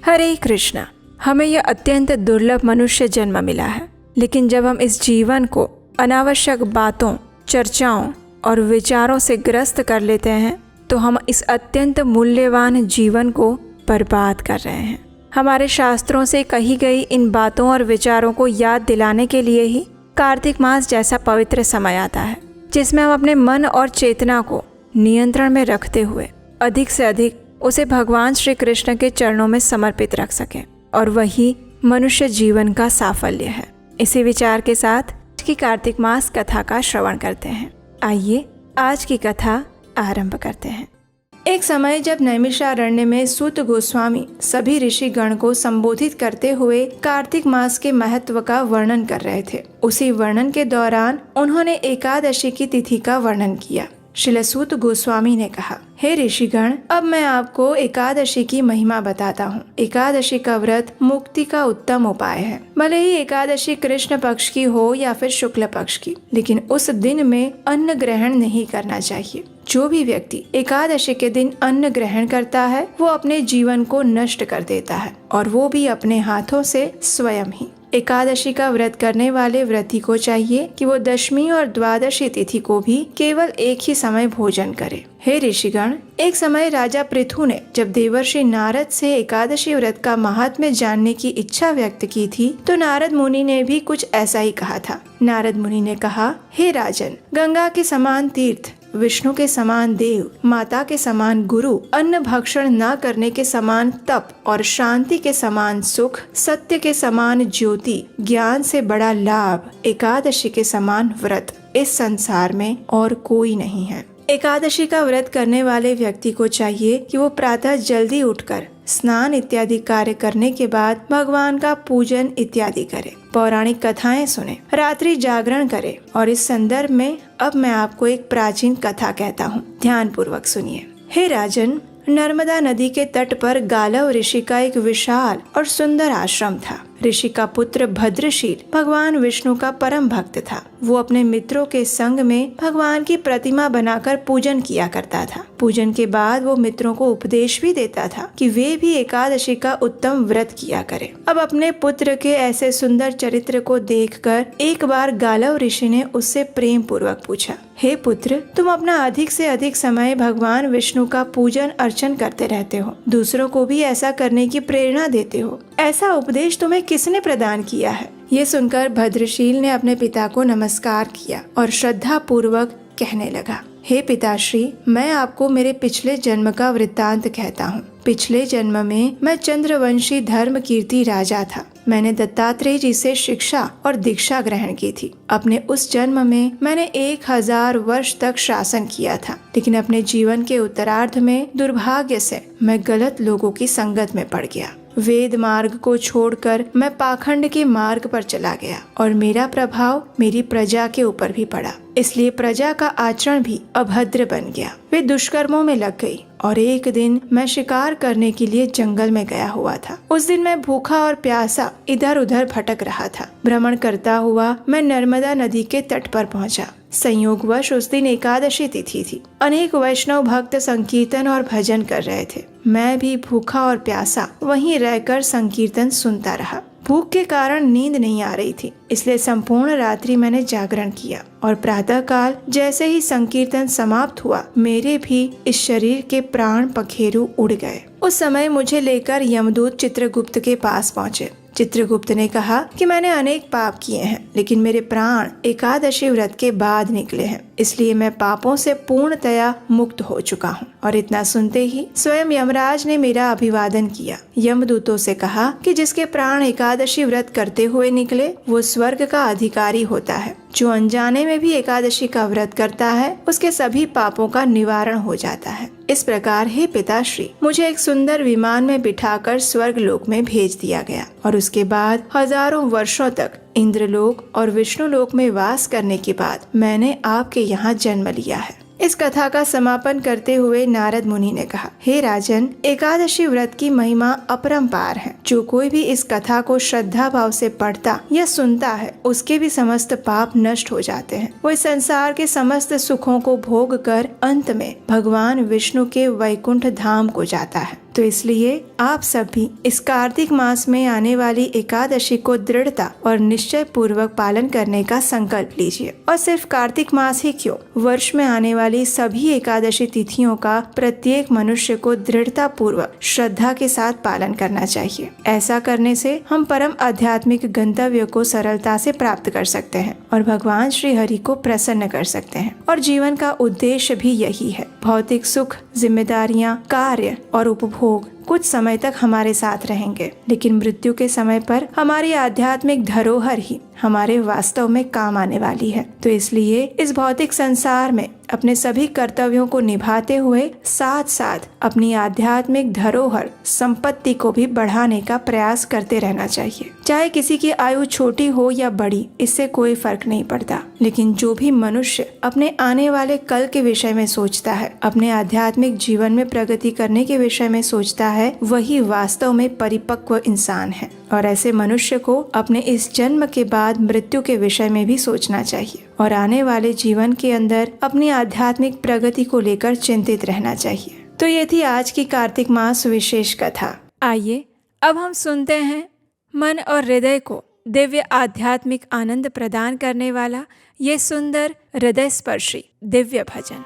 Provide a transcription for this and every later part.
हरे कृष्णा। हमें यह अत्यंत दुर्लभ मनुष्य जन्म मिला है, लेकिन जब हम इस जीवन को अनावश्यक बातों, चर्चाओं और विचारों से ग्रस्त कर लेते हैं तो हम इस अत्यंत मूल्यवान जीवन को बर्बाद कर रहे हैं। हमारे शास्त्रों से कही गई इन बातों और विचारों को याद दिलाने के लिए ही कार्तिक मास जैसा पवित्र समय आता है, जिसमें हम अपने मन और चेतना को नियंत्रण में रखते हुए अधिक से अधिक उसे भगवान श्री कृष्ण के चरणों में समर्पित रख सकें, और वही मनुष्य जीवन का साफल्य है। इसी विचार के साथ आज की कार्तिक मास कथा का श्रवण करते हैं। आइए आज की कथा आरंभ करते हैं। एक समय जब नैमिषारण्य में सूत गोस्वामी सभी ऋषि गण को संबोधित करते हुए कार्तिक मास के महत्व का वर्णन कर रहे थे, उसी वर्णन के दौरान उन्होंने एकादशी की तिथि का वर्णन किया। श्रील सूत गोस्वामी ने कहा, हे ऋषिगण, अब मैं आपको एकादशी की महिमा बताता हूँ। एकादशी का व्रत मुक्ति का उत्तम उपाय है। भले ही एकादशी कृष्ण पक्ष की हो या फिर शुक्ल पक्ष की, लेकिन उस दिन में अन्न ग्रहण नहीं करना चाहिए। जो भी व्यक्ति एकादशी के दिन अन्न ग्रहण करता है वो अपने जीवन को नष्ट कर देता है, और वो भी अपने हाथों से स्वयं ही। एकादशी का व्रत करने वाले व्रती को चाहिए कि वो दशमी और द्वादशी तिथि को भी केवल एक ही समय भोजन करे। हे ऋषिगण, एक समय राजा पृथु ने जब देवर्षि नारद से एकादशी व्रत का महात्म्य जानने की इच्छा व्यक्त की थी, तो नारद मुनि ने भी कुछ ऐसा ही कहा था। नारद मुनि ने कहा, हे राजन, गंगा के समान तीर्थ, विष्णु के समान देव, माता के समान गुरु, अन्न भक्षण न करने के समान तप और शांति के समान सुख, सत्य के समान ज्योति, ज्ञान से बड़ा लाभ, एकादशी के समान व्रत इस संसार में और कोई नहीं है। एकादशी का व्रत करने वाले व्यक्ति को चाहिए कि वो प्रातः जल्दी उठकर स्नान इत्यादि कार्य करने के बाद भगवान का पूजन इत्यादि करे, पौराणिक कथाएं सुने, रात्रि जागरण करे। और इस संदर्भ में अब मैं आपको एक प्राचीन कथा कहता हूँ, ध्यान पूर्वक सुनिए। हे राजन, नर्मदा नदी के तट पर गालव ऋषि का एक विशाल और सुंदर आश्रम था। ऋषि का पुत्र भद्रशील भगवान विष्णु का परम भक्त था। वो अपने मित्रों के संग में भगवान की प्रतिमा बनाकर पूजन किया करता था। पूजन के बाद वो मित्रों को उपदेश भी देता था कि वे भी एकादशी का उत्तम व्रत किया करें। अब अपने पुत्र के ऐसे सुंदर चरित्र को देखकर एक बार गालव ऋषि ने उससे प्रेम पूर्वक पूछा, हे पुत्र, तुम अपना अधिक से अधिक समय भगवान विष्णु का पूजन अर्चन करते रहते हो, दूसरों को भी ऐसा करने की प्रेरणा देते हो। ऐसा उपदेश तुम्हें किसने प्रदान किया है? ये सुनकर भद्रशील ने अपने पिता को नमस्कार किया और श्रद्धा पूर्वक कहने लगा, हे पिताश्री, मैं आपको मेरे पिछले जन्म का वृत्तांत कहता हूँ। पिछले जन्म में मैं चंद्रवंशी धर्म कीर्ति राजा था। मैंने दत्तात्रेय जी से शिक्षा और दीक्षा ग्रहण की थी। अपने उस जन्म में मैंने 1000 वर्ष तक शासन किया था, लेकिन अपने जीवन के उत्तरार्ध में दुर्भाग्य से मैं गलत लोगों की संगत में पड़ गया। वेद मार्ग को छोड़कर मैं पाखंड के मार्ग पर चला गया, और मेरा प्रभाव मेरी प्रजा के ऊपर भी पड़ा। इसलिए प्रजा का आचरण भी अभद्र बन गया। वे दुष्कर्मों में लग गई, और एक दिन मैं शिकार करने के लिए जंगल में गया हुआ था। उस दिन मैं भूखा और प्यासा इधर उधर भटक रहा था। भ्रमण करता हुआ मैं नर्मदा नदी के तट पर पहुंचा। संयोगवश उस दिन एकादशी तिथि थी। अनेक वैष्णव भक्त संकीर्तन और भजन कर रहे थे। मैं भी भूखा और प्यासा वहीं रहकर संकीर्तन सुनता रहा। भूख के कारण नींद नहीं आ रही थी, इसलिए संपूर्ण रात्रि मैंने जागरण किया, और प्रातः काल जैसे ही संकीर्तन समाप्त हुआ, मेरे भी इस शरीर के प्राण पखेरु उड़ गए। उस समय मुझे लेकर यमदूत चित्रगुप्त के पास पहुँचे। चित्रगुप्त ने कहा कि मैंने अनेक पाप किए हैं, लेकिन मेरे प्राण एकादशी व्रत के बाद निकले हैं, इसलिए मैं पापों से पूर्णतया मुक्त हो चुका हूँ। और इतना सुनते ही स्वयं यमराज ने मेरा अभिवादन किया। यमदूतों से कहा कि जिसके प्राण एकादशी व्रत करते हुए निकले वो स्वर्ग का अधिकारी होता है। जो अनजाने में भी एकादशी का व्रत करता है उसके सभी पापों का निवारण हो जाता है। इस प्रकार हे पिताश्री, मुझे एक सुंदर विमान में बिठाकर स्वर्ग लोक में भेज दिया गया, और उसके बाद हजारों वर्षों तक इंद्रलोक और विष्णु लोक में वास करने के बाद मैंने आपके यहाँ जन्म लिया है। इस कथा का समापन करते हुए नारद मुनि ने कहा, हे राजन, एकादशी व्रत की महिमा अपरंपार है। जो कोई भी इस कथा को श्रद्धा भाव से पढ़ता या सुनता है उसके भी समस्त पाप नष्ट हो जाते हैं। वो इस संसार के समस्त सुखों को भोग कर अंत में भगवान विष्णु के वैकुंठ धाम को जाता है। तो इसलिए आप सब भी इस कार्तिक मास में आने वाली एकादशी को दृढ़ता और निश्चय पूर्वक पालन करने का संकल्प लीजिए। और सिर्फ कार्तिक मास ही क्यों, वर्ष में आने वाली सभी एकादशी तिथियों का प्रत्येक मनुष्य को दृढ़ता पूर्वक श्रद्धा के साथ पालन करना चाहिए। ऐसा करने से हम परम आध्यात्मिक गंतव्य को सरलता से प्राप्त कर सकते हैं और भगवान श्री हरि को प्रसन्न कर सकते हैं। और जीवन का उद्देश्य भी यही है। भौतिक सुख, जिम्मेदारियां, कार्य और उपभोग कुछ समय तक हमारे साथ रहेंगे, लेकिन मृत्यु के समय पर हमारी आध्यात्मिक धरोहर ही हमारे वास्तव में काम आने वाली है। तो इसलिए इस भौतिक संसार में अपने सभी कर्तव्यों को निभाते हुए साथ साथ अपनी आध्यात्मिक धरोहर संपत्ति को भी बढ़ाने का प्रयास करते रहना चाहिए। चाहे किसी की आयु छोटी हो या बड़ी, इससे कोई फर्क नहीं पड़ता, लेकिन जो भी मनुष्य अपने आने वाले कल के विषय में सोचता है, अपने आध्यात्मिक जीवन में प्रगति करने के विषय में सोचता है, वही वास्तव में परिपक्व इंसान है। और ऐसे मनुष्य को अपने इस जन्म के बाद मृत्यु के विषय में भी सोचना चाहिए और आने वाले जीवन के अंदर अपनी आध्यात्मिक प्रगति को लेकर चिंतित रहना चाहिए। तो ये थी आज की कार्तिक मास विशेष कथा। आइए अब हम सुनते हैं मन और हृदय को दिव्य आध्यात्मिक आनंद प्रदान करने वाला ये सुंदर हृदय स्पर्शी दिव्य भजन।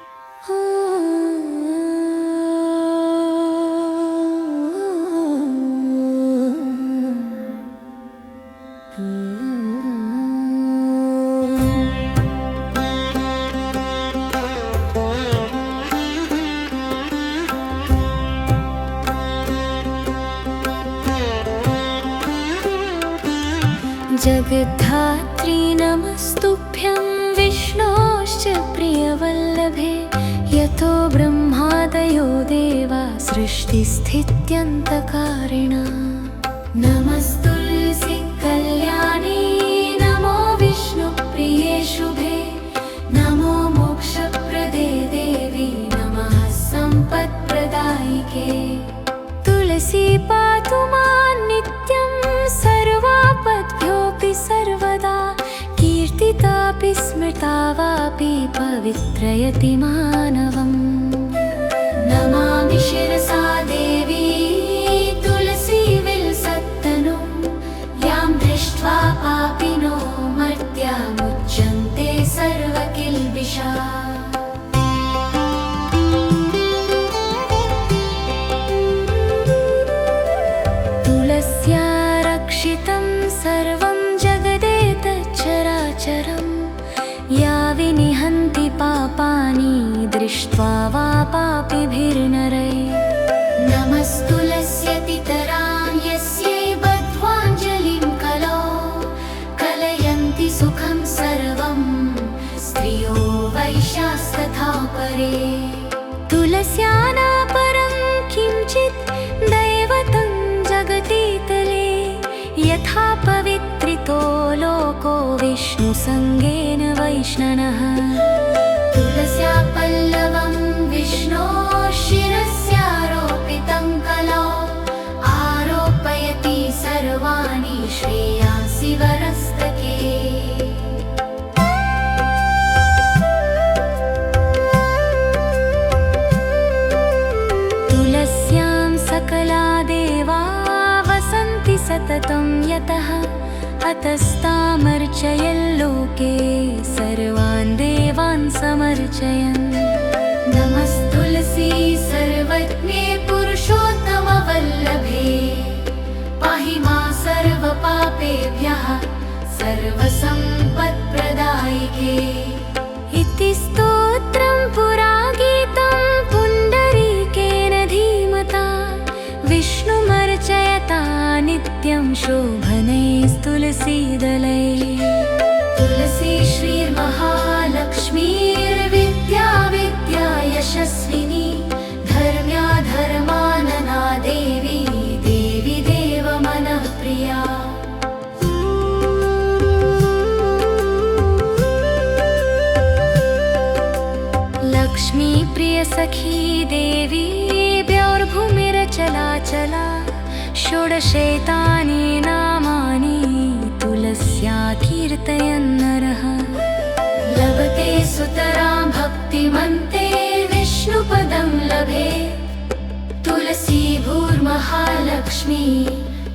जगद्धात्री नमस्तुभ्यं विष्णोश्च प्रियवल्लभे यतो ब्रह्मादयो देवा सृष्टिस्थित्यन्तकारिणा नमस्तुल्सी कल्याणी नमो विष्णुप्रिये शुभे नमो मोक्षप्रदे देवी नमः सम्पत्प्रदायिके तुलसी पातु मां नित्यं सर्वापद्भ्योऽपि सर्वदा कीर्तितापि स्मृता वापि पवित्रयति मानवम् नमामि शिरसा देवी तुलसी विलसत्तनुं यां दृष्ट्वा पापिनो मर्त्यामुच्यन्ते सर्वकिल्बिषा तुलस्या रक्षितं सर्वं जगदेतच्चराचरं या विनिहन्ति पापानि दृष्ट्वा वा पापिभिर्नरैः नमस्तुलस्यतितरां यस्यै बद्ध्वाञ्जलिं कलौ कलयन्ति सुखं सर्वं स्त्रियो वैश्यास्तथा परे तुलस्या न परं किञ्चित् दैवतं जगतीतले यथा पवित्रितो लोको विष्णुसङ्गेन वैष्णवः तुलस्या पल्लवं विष्णो शिरस्यारोपितं कलौ आरोपयति सर्वाणि श्रेयांसि वरस्तके तुलस्यां सकला देवा वसन्ति सततं यतः अतस्तामर्चयल्लोके सर्वान् देवान् समर्चयन् नमस्तुलसी सर्वज्ञे पुरुषोत्तमवल्लभे पाहि मां सर्वपापेभ्यः सर्वसम्पत्प्रदायिके इति स्तोत्रं पुरा गीतं पुण्डरीकेन धीमता विष्णुमर्चयता नित्यं शोभनैस्तुलसीदलैः तुलसी श्रीर्महालक्ष्मीर्विद्या विद्या यशस्विनी धर्म्या धर्मानना देवी देवी देवमनःप्रिया लक्ष्मी प्रियसखी देवी ब्योर्भूमिरचलाचला षोडशैतानि नामानि तुलस्या कीर्तयन्नरः लभते सुतरां भक्तिमन्ते विष्णुपदं लभे तुलसी भूर्महालक्ष्मी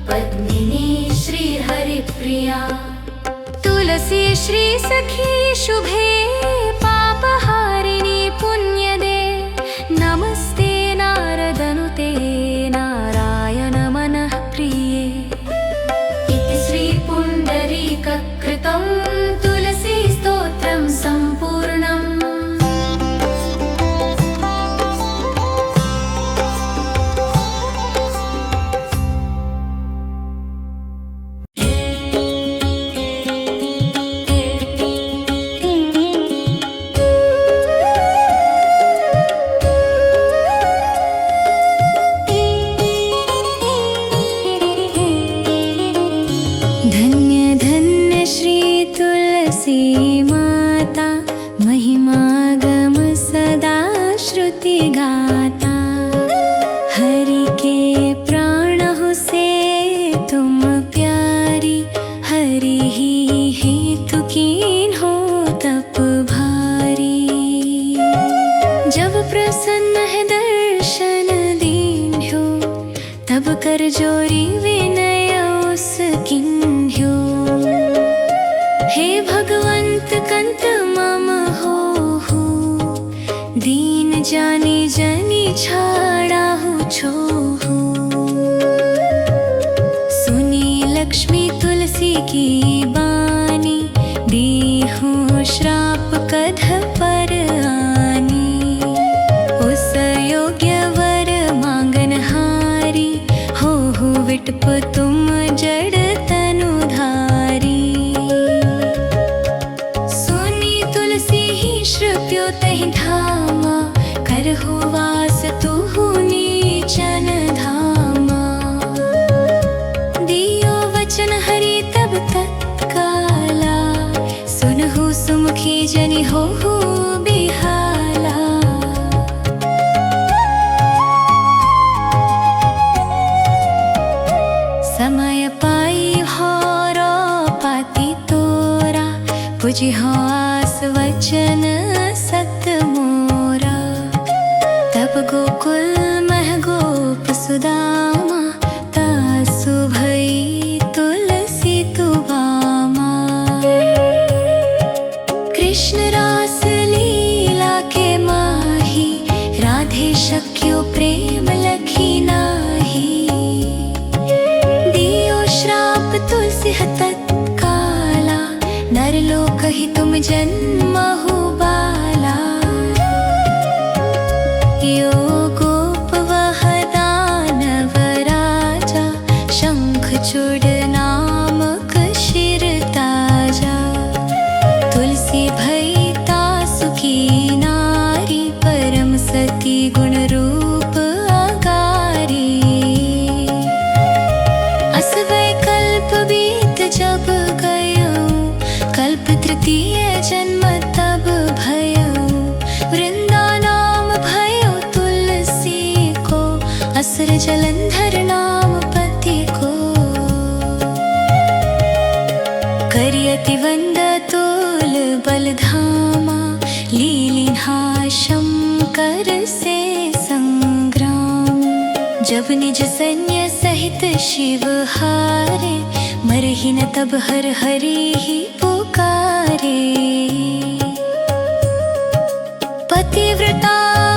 पद्मिनी श्रीहरिप्रिया तुलसी श्री सखी शुभे पापहारिणी पुण्यदे नमस्ते नारदनुते नारायण मनः प्रिये इति श्री पुण्डरीककृतं तुलसी स्तोत्रं सम्पूर्णम् माता महिमागम सदा श्रुति गाता हरि के प्राण हो से तुम प्यारी हरि ही हेतु कीन हो तप भारी जब प्रसन्न है दर्शन दीन हो तब कर जोरी विनय उस किन्ह्यो हे भगवंत कंत मम हो दीन जानी जनी छाड़ा हूँ छो सुनी लक्ष्मी तुलसी की बानी दी हूँ श्राप कध पर आनी उस योग्य वर मांगन हारी हो विटप तुम जड़ तनुधारी श्रुप्यो तहि धामा करहु वास तुहु नीचन धामा दियो वचन हरि तब तत्काला सुनहु सुमुखी जनि होहु बिहाला समय पाई होरो पाती तोरा पुजी हो आस वचन सत मोरा तब गोकुल मह गोप सुदामा तासु भई तुलसी तुबामा कृष्ण रास लीला के माही राधे शक्यो प्रेम लखी नाही दियो श्राप तुलसी तत्काला नरलोक ही तुम जन्महु बाला यो गोप वह दानव राजा शंख चूड़ नामक शिर ताजा तुलसी भई तासु की नारी परम सती गुण रूप आगारी असवै कल्प बीत जब गयो कल्प तृतीय जन्म तब भयो वृंदा नाम भयो तुलसी को असुर जलंधर नाम पति को करियति वंद तोल बलधामा लीलिन्हा शंकर से संग्राम जब निज सैन्य सहित शिव हारे मरहि न तब हर हरि ही पुकारे पतिव्रता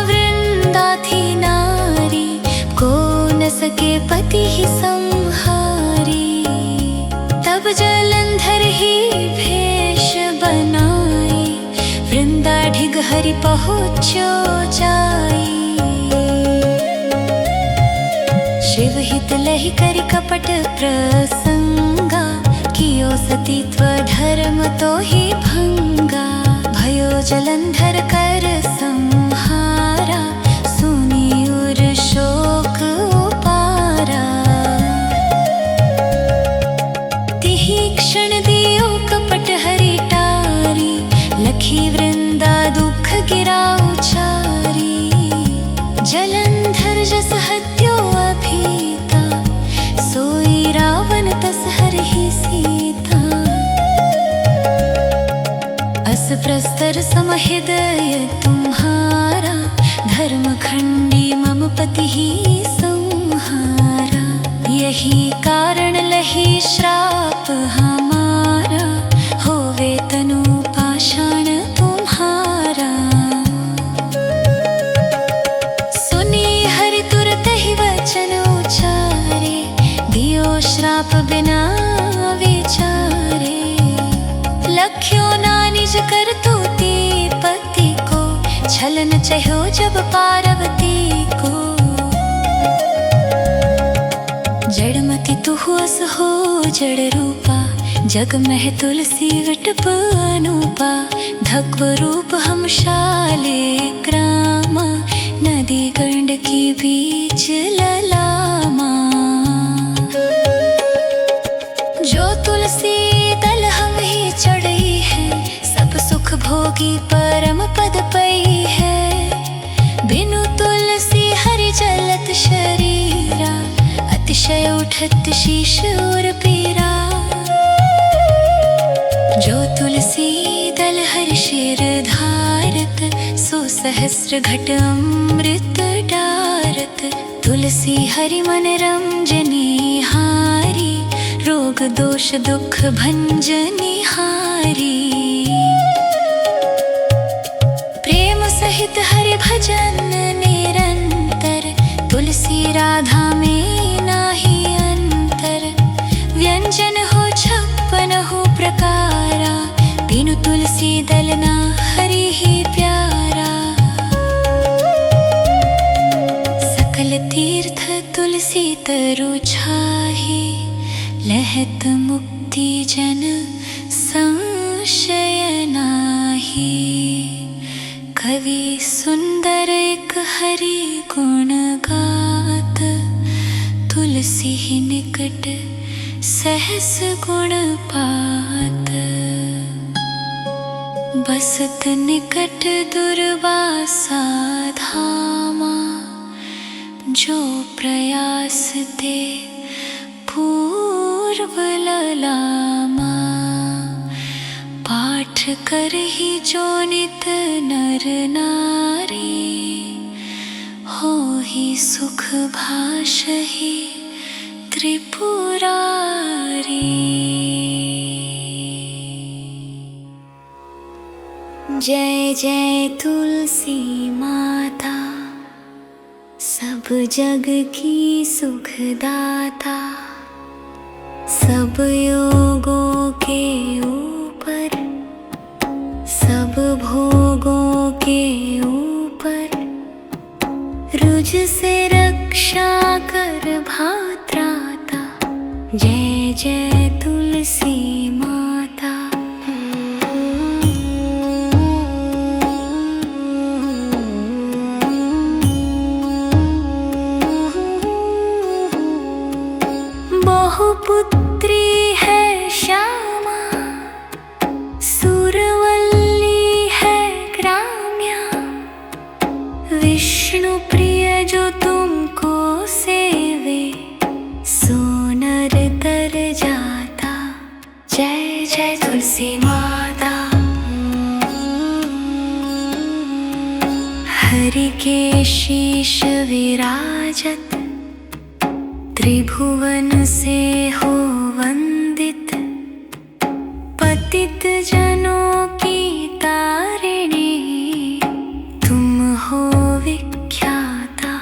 वृंदा थी नारी को न सके पति ही संहारी तब जलंधर ही भेष बनाई वृंदा ढिग हरि पहुँचो जाई शिव हित लहि करि कपट प्रसंगा कियो सतीत्व धर्म तो ही भंगा भयो जलंधर कर संहारा सुनी उर शोक उपारा तिहि क्षण दियो कपट हरि टारी लखी वृंदा दुख गिरा उचारी जलंधर जस हत्यो अभीता सोई रावण तस हरहि सीता अस प्रस्तर समहृदय तुम्हारा धर्म खंडी मम पति ही संहारा यही कारण लही श्राप हमारा, होवे तनु पाषाण तुम्हारा। सुनी हरि तुरत ही वचन उचारे, दियो श्राप बिना विचारे। लख्यो ना निज कर तूती पति को, छलन चह्यो जब पार्वती को। जड़मति तुहु अस हो जड़ रूपा, जग मह तुलसी विटप अनूपा। धक्व रूप हम शाले ग्रामा, नदी गंड की बीच ललामा। जो तुलसी दल हम ही चढ़ी है, सब सुख भोगी परम पद पई है। बिनु तुलसी हरि जलत शरीरा, अतिशय उठत शीश और पीरा। जो तुलसी दल हरि शिर धारत, सो सहस्र घट अमृत डारत। तुलसी हरि मन रंजनी हारी, रोग दोष दुख भंजनी हारी। प्रेम सहित हरि भजन निरंतर, तुलसी राधा में नाही अंतर। व्यंजन हो 56 प्रकारा, बिनु तुलसी दल ना हरि ही प्यारा। सकल तीर्थ तुलसी तरु छाही, लहत मुक्ति जन संशय नाही। कवि सुंदर एक हरि गुण गात, तुलसी निकट सहस गुण पात। बसत निकट दुर्वासा धामा, जो प्रयास ते पूर्व ललामा। पाठ कर ही जो नित नर नारी, हो ही सुख भाषहि त्रिपुरारी। जय जय तुलसी माता, सब जग की सुखदाता। सब योगों के ऊपर, सब भोगों के ऊपर, रुज से रक्षा कर भात्राता। जय जय तुलसी माता। बहुपुत्री है श्यामा, सुरवल्ली है ग्राम्या। विष्णु प्रिय जो तुमको सेवे, सो नर तर जाता। जय जय तुलसी माता। हरि के शीश विराजत, त्रिभुवन से हो वंदित। पतित जनों की तारिणी, तुम हो विख्याता।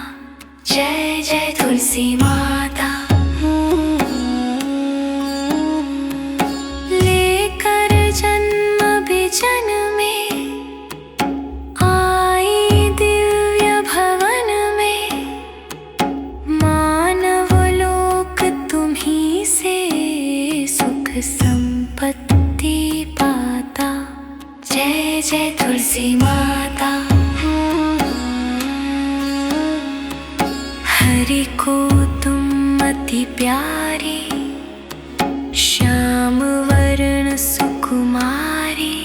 जय जय तुलसी माता। लेकर जन्म बिजन में, आई दिव्य भवन में। मानव लोक तुम्ही से सुख संपत्ति पाता। जय जय तुलसी माता। हरि को तुम अति प्यारी, श्याम वर्ण सुकुमारी।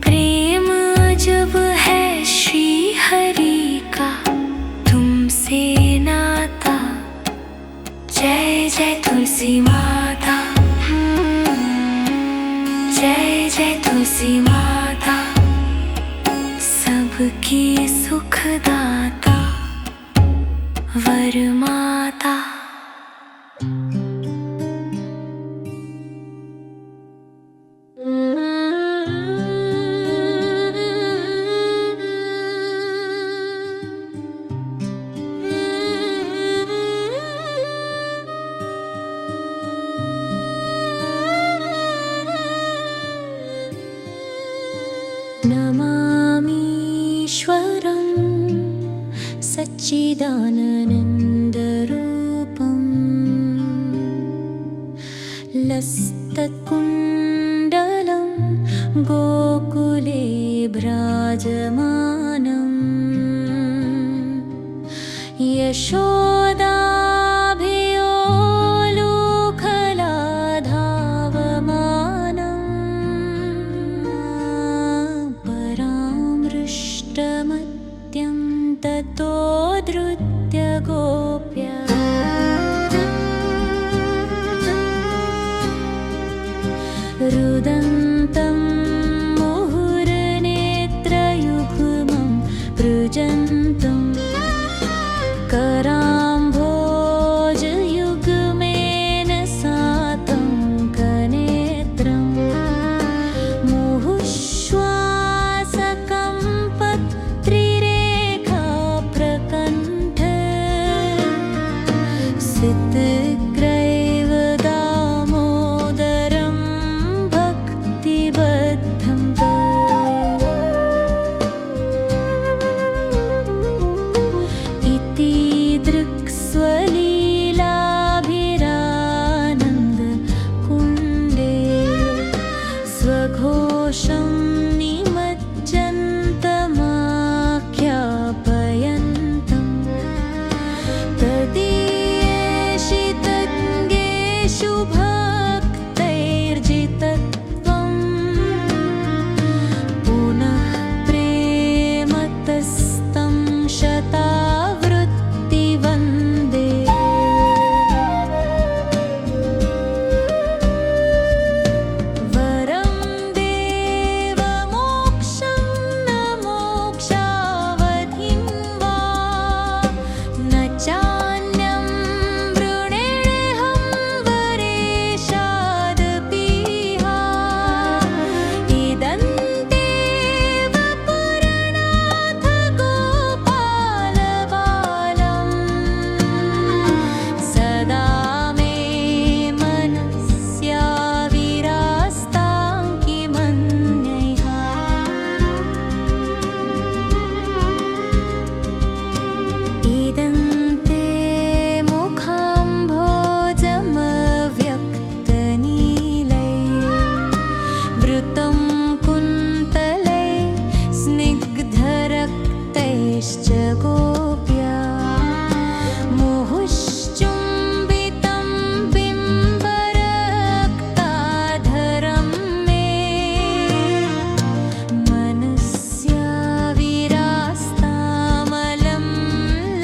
प्रेम अजब है श्री हरि का, तुमसे नाता। जय जय तुलसी माता। जय जय तुलसी माता। सबकी सुखदाता, वर माता। तुलस्तकुण्डलं गोकुले भ्राजमानम् यशोदाभियोलुखलाधावमानम् परामृष्टमत्यं ततो धृत्य गोप्या रुदन्तं मुहुर्नेत्रयुग्मं पृजन्तं कराम्भोजयुग्मेन सातं कनेत्रं मुहुश्वासकम्पत्रिरेखा प्रकण्ठ सितग्रैव दामोदरं भक्तिबद्धं इति दृक्स्वलीलाभिरानन्दकुण्डे स्वघोषं निमज्जन्तमाख्यापयन्तम् तदीयेषु भक्तैर्जितत्वं पुनः प्रेमतस्तं शतावृत्ति वन्दे वरं देवमोक्षं न मोक्षावधिं वा न चान्यं वृणेऽहं वरेशादपीहा इदन्तेव पुरनाथ गोपालबालं सदा मे मनस्याविरास्तां किमन्यैहा इदन्ते मुखाम्भोजमव्यक्तनीलै वृतं कुन्तलै स्निग्धरक्तैश्च गोप्या मुहुश्चुम्बितं बिम्बरक्ताधरं मे मनस्याविरास्तामलं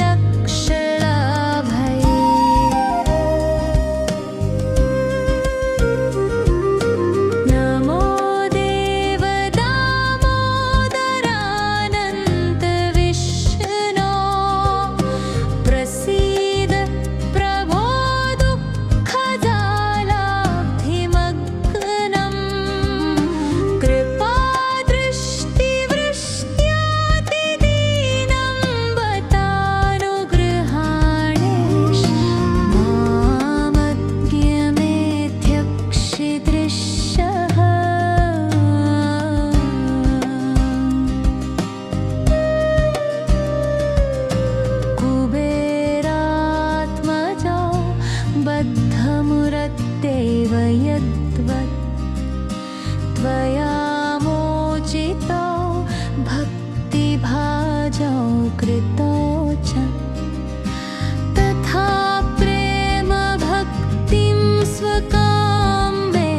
लक्षलाभये नमो देवदामोदरानन्तविष्णो प्रसीद प्रभो दुःखजालाब्धिमग्नं कृपादृष्टिवृष्ट्यातिदीनं बतानुगृहाणेश मामज्ञमेध्यक्षिदृशः कुबेरात्मजो बद्धमुरत्यैव यद्वत् त्वया मोचितो भक्तिभाजो कृतो च तथा प्रेमभक्तिं स्वकाम्बे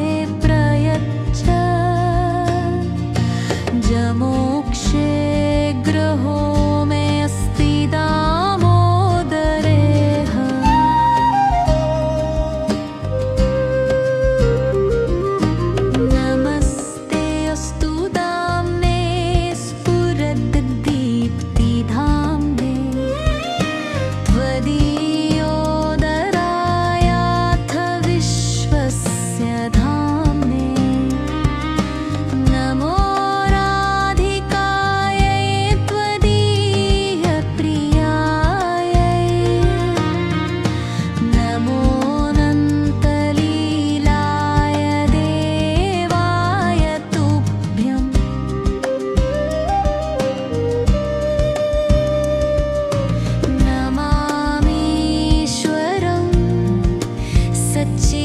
प्रयच्छ जमोक्षे ग्रहो मे अस्ति दामोदरेह नमस्ते अस्तु दाम्ने स्फुरद्दीप्तिधाम्ने त्वदीयोदरायाथ विश्वस्य धाम्ने नमो राधिकायै त्वदीयप्रियायै नमो नन्तलीलाय देवाय तुभ्यम् नमामीश्वरं सच्चिदानन्दं